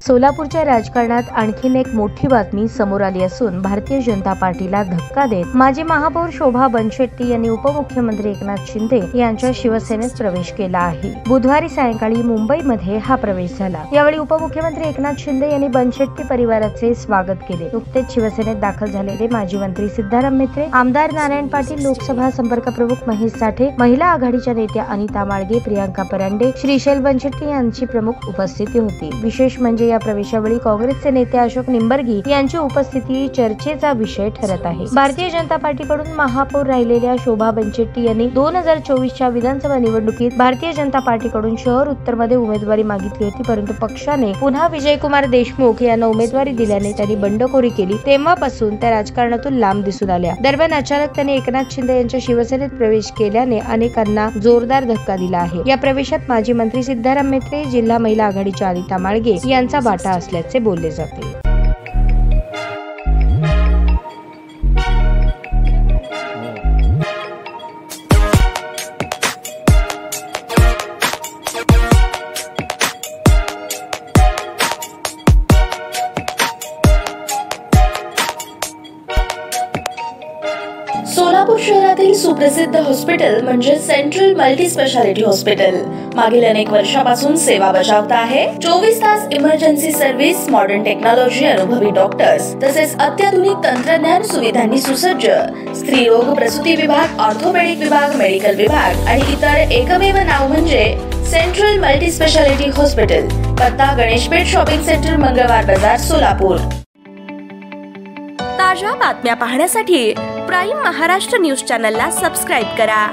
सोलापूरच्या राजकारणात आणखीन एक मोठी बातमी समोर आली असून भारतीय जनता पार्टीला धक्का देत माजी महापौर शोभा बनशेट्टी यांनी उपमुख्यमंत्री एकनाथ शिंदे यांच्या शिवसेनेत प्रवेश केला आहे। बुधवारी सायंकाळी मुंबईमध्ये हा प्रवेश झाला। यावेळी उपमुख्यमंत्री एकनाथ शिंदे यांनी बनशेट्टी परिवाराचे स्वागत केले। नुकतेच शिवसेनेत दाखल झालेले माजी मंत्री सिद्धाराम म्हेत्रे, आमदार नारायण पाटील, लोकसभा संपर्क प्रमुख महेश साठे, महिला आघाडीच्या नेत्या अनिता माळगे, प्रियांका परांडे, श्रीशैल बनशेट्टी यांची प्रमुख उपस्थिती होती। विशेष म्हणजे या प्रवेशावेळी काँग्रेसचे नेते अशोक निंबर्गी यांची उपस्थिती चर्चेचा विषय ठरत आहे। भारतीय जनता पार्टीकडून महापौर राहिलेल्या शोभा बनशेट्टी यांनी 2024च्या विधानसभा निवडणुकीत भारतीय जनता पार्टीकडून शहर उत्तरमध्ये उमेदवारी मागितली होती, परंतु पक्षाने पुन्हा विजयकुमार देशमुख यांना उमेदवारी दिल्याने त्यांनी बंडखोरी केली। तेव्हापासून त्या राजकारणातून लांब दिसून आल्या। दरम्यान अचानक त्यांनी एकनाथ शिंदे यांच्या शिवसेनेत प्रवेश केल्याने अनेकांना जोरदार धक्का दिला आहे। या प्रवेशात माजी मंत्री सिद्धाराम म्हेत्रे, जिल्हा महिला आघाडीच्या अनिता माळगे यांचा वाटा असल्याचे बोलले जाते। सोलापूर शहरातील सुप्रसिद्ध हॉस्पिटल म्हणजे सेंट्रल मल्टी स्पेशालिटी हॉस्पिटल मागील अनेक वर्षापासून सेवा बजावत आहे। 24 तास इमर्जन्सी सर्व्हिस, मॉडर्न टेक्नॉलॉजी, अनुभवी डॉक्टर्स तसेच अत्याधुनिक तंत्रज्ञान सुविधांनी सुसज्ज स्त्रीरोग प्रसूती विभाग, ऑर्थोपेडिक विभाग, मेडिकल विभाग आणि इतर एकमेव नाव म्हणजे सेंट्रल मल्टी स्पेशालिटी हॉस्पिटल। पत्ता गणेशपेठ शॉपिंग सेंटर, मंगळवार बाजार, सोलापूर। ताज्या बातम्या पाहण्यासाठी प्राईम महाराष्ट्र न्यूज चॅनलला सबस्क्राईब करा।